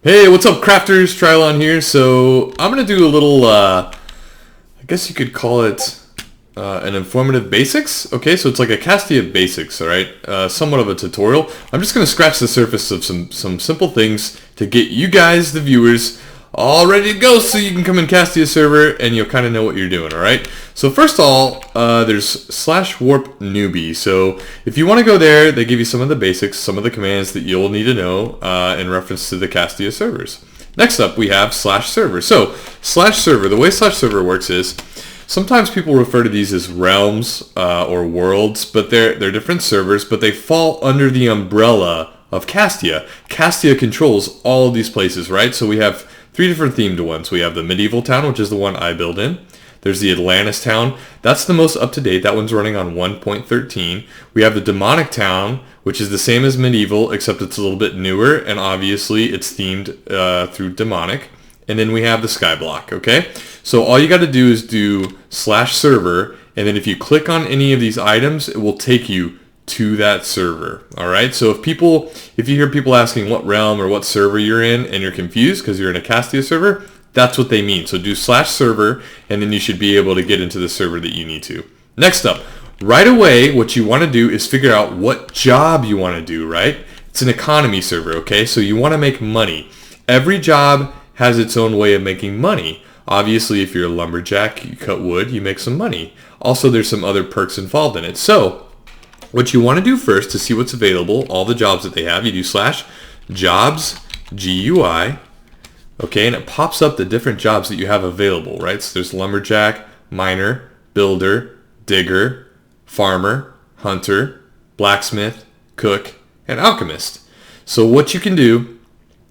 Hey, what's up, crafters? Trylon here. So I'm gonna do a little, I guess you could call it an informative basics. Okay, so it's like a Castia Basics, all right? Somewhat of a tutorial. I'm just gonna scratch the surface of some simple things to get you guys, the viewers, all ready to go, so you can come in Castia server and you'll kind of know what you're doing. All right. So first of all, there's /warp newbie. So if you want to go there, they give you some of the basics, some of the commands that you'll need to know in reference to the Castia servers. Next up, we have /server. So /server, the way /server works is sometimes people refer to these as realms or worlds, but they're different servers, but they fall under the umbrella of Castia. Castia controls all of these places, right? So we have three different themed ones. We have the medieval town, which is the one I build in. There's the Atlantis town. That's the most up-to-date. That one's running on 1.13. We have the demonic town, which is the same as medieval, except it's a little bit newer, and obviously it's themed through demonic. And then we have the skyblock, okay? So all you got to do is do /server, and then if you click on any of these items, it will take you to that server. All right. So if you hear people asking what realm or what server you're in and you're confused because you're in a Castia server, that's what they mean. So do /server and then you should be able to get into the server that you need to. Next up, right away, what you want to do is figure out what job you want to do, right? It's an economy server. Okay. So you want to make money. Every job has its own way of making money. Obviously, if you're a lumberjack, you cut wood, you make some money. Also, there's some other perks involved in it. So what you want to do first to see what's available, all the jobs that they have, you do /jobsgui, okay, and it pops up the different jobs that you have available, right? So there's lumberjack, miner, builder, digger, farmer, hunter, blacksmith, cook, and alchemist. So what you can do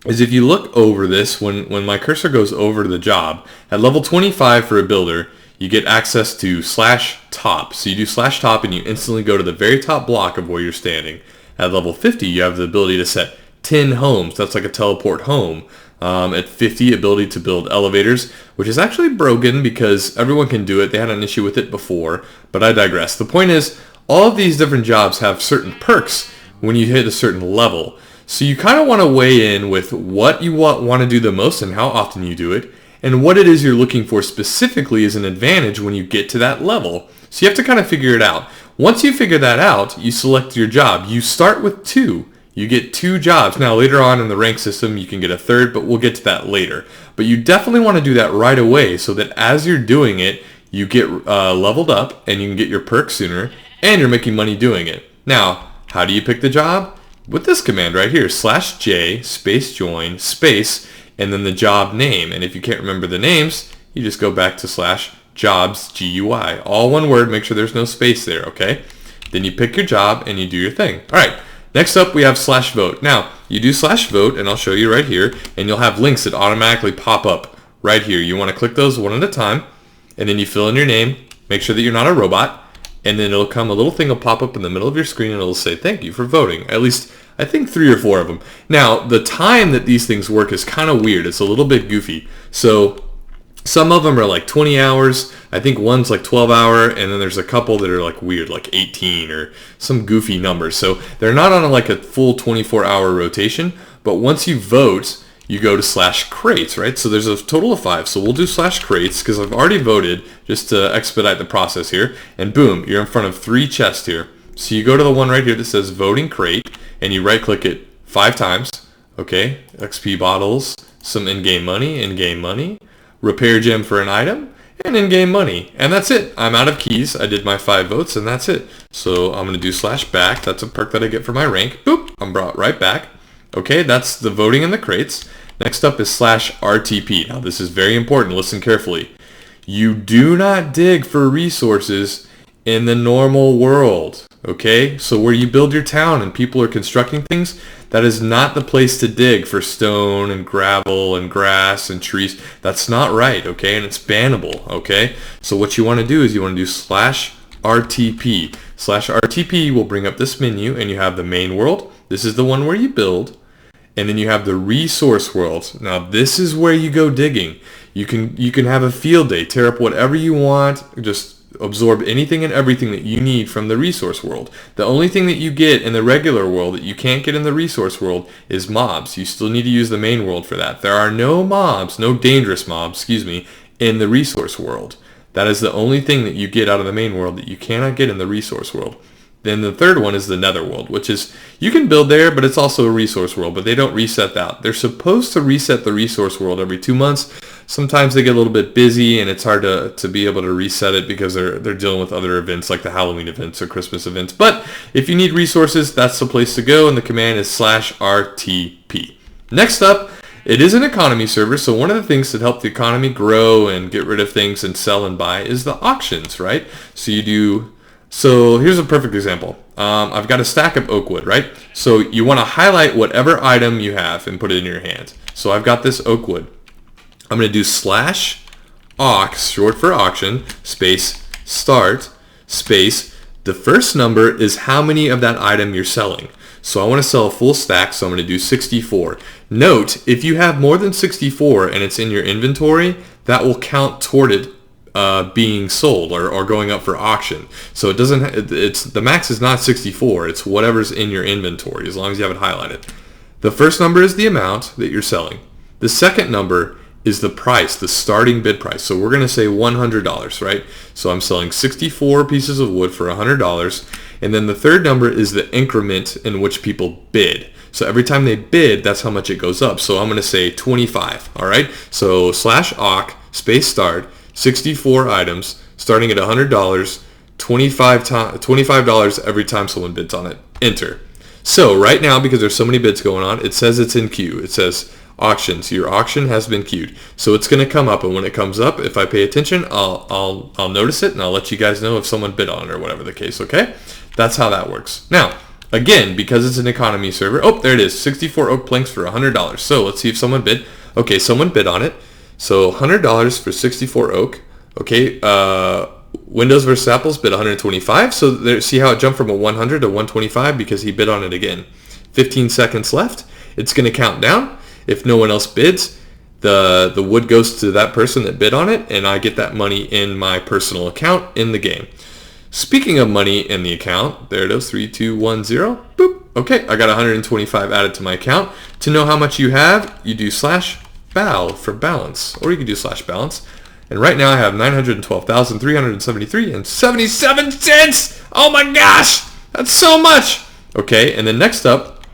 is if you look over this, when my cursor goes over to the job, at level 25 for a builder, you get access to /top. So you do /top and you instantly go to the very top block of where you're standing. At level 50, you have the ability to set 10 homes. That's like a teleport home. At 50, ability to build elevators, which is actually broken because everyone can do it. They had an issue with it before, but I digress. The point is, all of these different jobs have certain perks when you hit a certain level. So you kind of want to weigh in with what you want to do the most and how often you do it, and what it is you're looking for specifically is an advantage when you get to that level. So you have to kind of figure it out. Once you figure that out, you select your job. You start with 2. You get 2 jobs. Now later on in the rank system, you can get a third, but we'll get to that later. But you definitely want to do that right away so that as you're doing it, you get leveled up and you can get your perks sooner and you're making money doing it. Now, how do you pick the job? With this command right here, /j space join space and then the job name. And if you can't remember the names, you just go back to /jobsgui. All one word, make sure there's no space there, okay? Then you pick your job and you do your thing. All right, next up we have /vote. Now, you do /vote, and I'll show you right here, and you'll have links that automatically pop up right here. You want to click those one at a time, and then you fill in your name, make sure that you're not a robot, and then it'll come, a little thing will pop up in the middle of your screen and it'll say, thank you for voting. At least, I think 3 or 4 of them. Now, the time that these things work is kind of weird. It's a little bit goofy. So, some of them are like 20 hours. I think one's like 12 hour, and then there's a couple that are like weird, like 18 or some goofy numbers. So, they're not on like a full 24-hour rotation, but once you vote, you go to /crates, right? So there's a total of 5. So we'll do /crates because I've already voted just to expedite the process here. And boom, you're in front of 3 chests here. So you go to the one right here that says voting crate and you right click it 5 times. Okay, XP bottles, some in-game money, repair gem for an item, and in-game money. And that's it. I'm out of keys. I did my 5 votes and that's it. So I'm going to do /back. That's a perk that I get for my rank. Boop, I'm brought right back. Okay, that's the voting in the crates. Next up is /RTP. Now this is very important. Listen carefully. You do not dig for resources in the normal world. Okay, so where you build your town and people are constructing things, that is not the place to dig for stone and gravel and grass and trees. That's not right, okay, and it's bannable, okay? So what you want to do is you want to do /RTP. /RTP will bring up this menu and you have the main world. This is the one where you build. And then you have the resource world. Now this is where you go digging. You can have a field day, tear up whatever you want, just absorb anything and everything that you need from the resource world. The only thing that you get in the regular world that you can't get in the resource world is mobs. You still need to use the main world for that. There are no mobs, no dangerous mobs, in the resource world. That is the only thing that you get out of the main world that you cannot get in the resource world. Then the third one is the nether world, which is, you can build there, but it's also a resource world, but they don't reset that. They're supposed to reset the resource world every 2 months. Sometimes they get a little bit busy and it's hard to be able to reset it because they're dealing with other events like the Halloween events or Christmas events. But if you need resources, that's the place to go, and the command is /RTP. Next up, it is an economy server, so one of the things that help the economy grow and get rid of things and sell and buy is the auctions, right? So here's a perfect example. I've got a stack of oak wood, right? So you want to highlight whatever item you have and put it in your hand. So I've got this oak wood. I'm going to do /aux, short for auction, space, start, space. The first number is how many of that item you're selling. So I want to sell a full stack, so I'm going to do 64. Note, if you have more than 64 and it's in your inventory, that will count toward it being sold or going up for auction. So it doesn't. The max is not 64. It's whatever's in your inventory, as long as you have it highlighted. The first number is the amount that you're selling. The second number is the price, the starting bid price. So we're going to say $100, right? So I'm selling 64 pieces of wood for $100. And then the third number is the increment in which people bid. So every time they bid, that's how much it goes up. So I'm going to say 25, all right? So /aux, space start, 64 items, starting at $100, $25 every time someone bids on it. Enter. So right now, because there's so many bids going on, it says it's in queue. It says auctions. Your auction has been queued. So it's going to come up, and when it comes up, if I pay attention, I'll notice it, and I'll let you guys know if someone bid on it or whatever the case, okay? That's how that works. Now, again, because it's an economy server, oh, there it is, 64 oak planks for $100. So let's see if someone bid. Okay, someone bid on it. So $100 for 64 oak. Okay, Windows versus Apples bid 125. So there, see how it jumped from a 100 to 125 because he bid on it again. 15 seconds left. It's going to count down. If no one else bids, the wood goes to that person that bid on it, and I get that money in my personal account in the game. Speaking of money in the account, there it is, 3210. Boop. Okay, I got 125 added to my account. To know how much you have, you do /bal for balance, or you can do /balance. And right now I have 912,373 and 77 cents. Oh my gosh, that's so much. Okay, and then next up,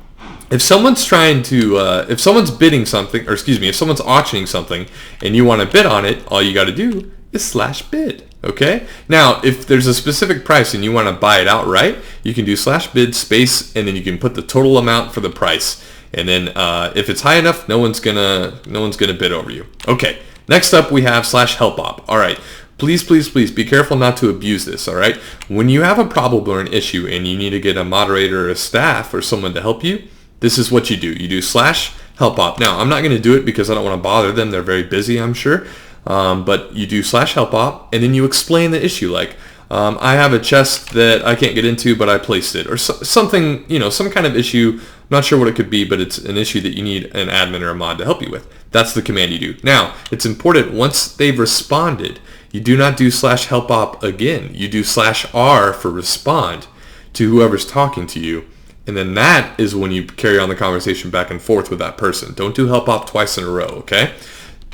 if someone's if someone's bidding something, or excuse me, if someone's auctioning something and you want to bid on it, all you got to do is /bid. Okay. Now, if there's a specific price and you want to buy it outright, you can do /bid space, and then you can put the total amount for the price. And then if it's high enough, no one's gonna bid over you. Okay. Next up, we have /helpop. All right. Please, please, please be careful not to abuse this. All right. When you have a problem or an issue and you need to get a moderator or a staff or someone to help you, this is what you do. You do /helpop. Now, I'm not going to do it because I don't want to bother them. They're very busy, I'm sure. But you do /helpop, and then you explain the issue. Like, I have a chest that I can't get into, but I placed it. Or something, some kind of issue. I'm not sure what it could be, but it's an issue that you need an admin or a mod to help you with. That's the command you do. Now, it's important, once they've responded, you do not do /helpop again. You do /r for respond to whoever's talking to you. And then that is when you carry on the conversation back and forth with that person. Don't do helpop twice in a row, okay?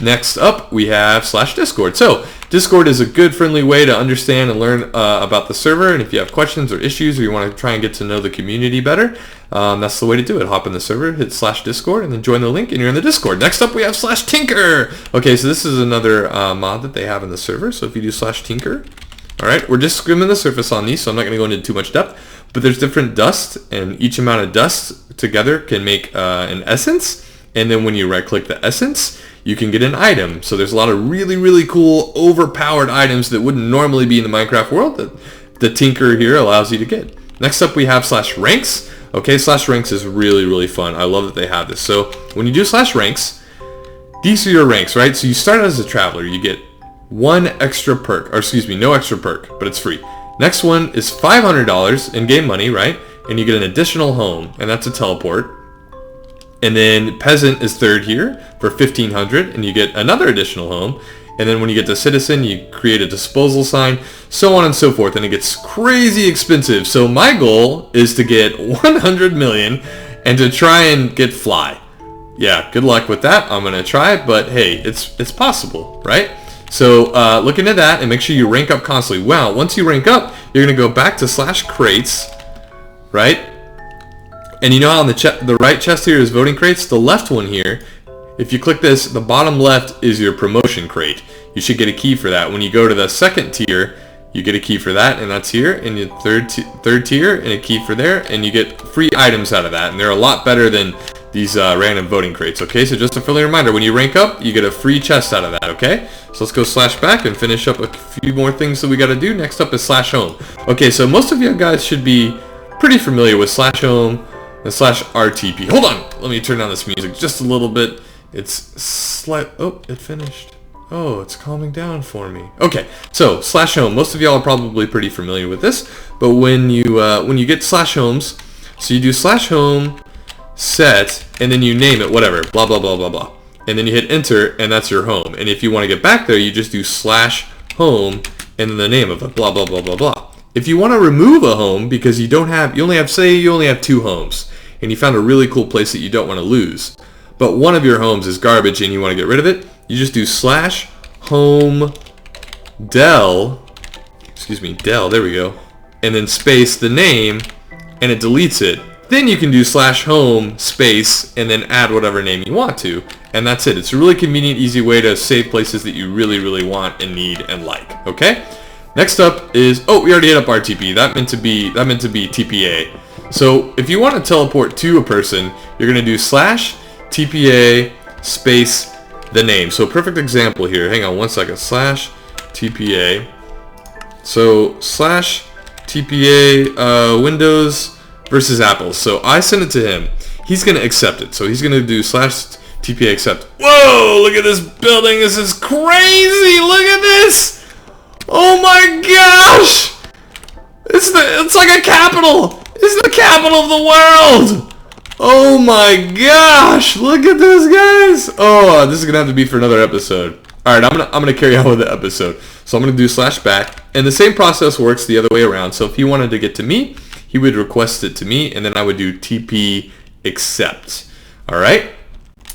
Next up, we have /Discord. So Discord is a good, friendly way to understand and learn about the server. And if you have questions or issues, or you want to try and get to know the community better, that's the way to do it. Hop in the server, hit /Discord, and then join the link, and you're in the Discord. Next up, we have /Tinker. Okay, so this is another mod that they have in the server. So if you do /Tinker, all right, we're just skimming the surface on these, so I'm not going to go into too much depth. But there's different dust, and each amount of dust together can make an essence. And then when you right-click the essence, you can get an item. So there's a lot of really, really cool, overpowered items that wouldn't normally be in the Minecraft world that the Tinker here allows you to get. Next up, we have /ranks. Okay, /ranks is really, really fun. I love that they have this. So when you do /ranks, these are your ranks, right? So you start out as a traveler. You get one extra perk, or excuse me, no extra perk, but it's free. Next one is $500 in-game money, right? And you get an additional home, and that's a teleport. And then Peasant is third here for $1,500, and you get another additional home. And then when you get to citizen, you create a disposal sign, so on and so forth. And it gets crazy expensive. So my goal is to get 100 million and to try and get fly. Yeah, good luck with that. I'm going to try, but hey, it's possible, right? So look into that and make sure you rank up constantly. Wow, once you rank up, you're going to go back to /crates, right? And you know how on the right chest here is voting crates? The left one here, if you click this, the bottom left is your promotion crate. You should get a key for that. When you go to the second tier, you get a key for that, and that's here. And your third tier, and a key for there, and you get free items out of that. And they're a lot better than these random voting crates, okay? So just a friendly reminder, when you rank up, you get a free chest out of that, okay? So let's go /back and finish up a few more things that we got to do. Next up is /home. Okay, so most of you guys should be pretty familiar with /home and /RTP. Hold on, let me turn down this music just a little bit. Oh, it finished. Oh, it's calming down for me. Okay, so /home. Most of y'all are probably pretty familiar with this, but when you get /homes, so you do /home set, and then you name it whatever, blah blah blah blah blah, and then you hit enter, and that's your home. And if you want to get back there, you just do /home and then the name of it, blah blah blah blah blah. If you want to remove a home because you only have 2 homes, and you found a really cool place that you don't want to lose, but one of your homes is garbage and you want to get rid of it, you just do /home del, there we go, and then space the name, and it deletes it. Then you can do /home space and then add whatever name you want to, and that's it. It's a really convenient, easy way to save places that you really, really want and need and like. Okay. Next up is we already hit up RTP. That meant to be TPA. So if you want to teleport to a person, you're gonna do /TPA space the name. So perfect example here. Hang on one second. /TPA. So /TPA Windows versus Apple. So I send it to him. He's going to accept it. So he's going to do /TPA accept. Whoa, look at this building. This is crazy. Look at this. Oh my gosh. It's like a capital. It's the capital of the world. Oh my gosh. Look at this, guys. Oh, this is going to have to be for another episode. All right, I'm gonna carry on with the episode. So I'm going to do /back. And the same process works the other way around. So if he wanted to get to me, he would request it to me, and then I would do TP accept. All right.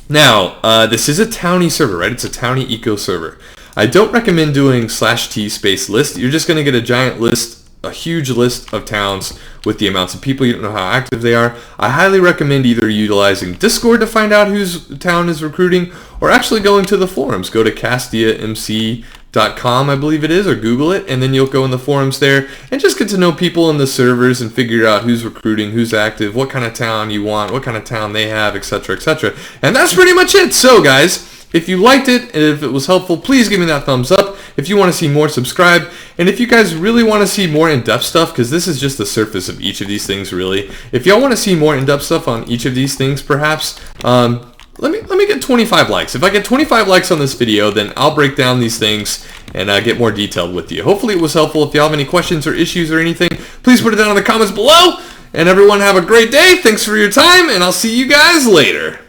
Now, this is a townie server, right? It's a townie eco server. I don't recommend doing /t space list. You're just going to get a giant list, a huge list of towns with the amounts of people. You don't know how active they are. I highly recommend either utilizing Discord to find out whose town is recruiting, or actually going to the forums. Go to castiamc.com, I believe it is, or Google it, and then you'll go in the forums there and just get to know people in the servers and figure out who's recruiting, who's active, what kind of town you want, what kind of town they have, etc., etc. And that's pretty much it. So guys, if you liked it and if it was helpful, please give me that thumbs up. If you want to see more, subscribe. And if you guys really want to see more in-depth stuff, because this is just the surface of each of these things really, if y'all want to see more in-depth stuff on each of these things perhaps, let me get 25 likes. If I get 25 likes on this video, then I'll break down these things and get more detailed with you. Hopefully it was helpful. If you have any questions or issues or anything, please put it down in the comments below. And everyone have a great day. Thanks for your time, and I'll see you guys later.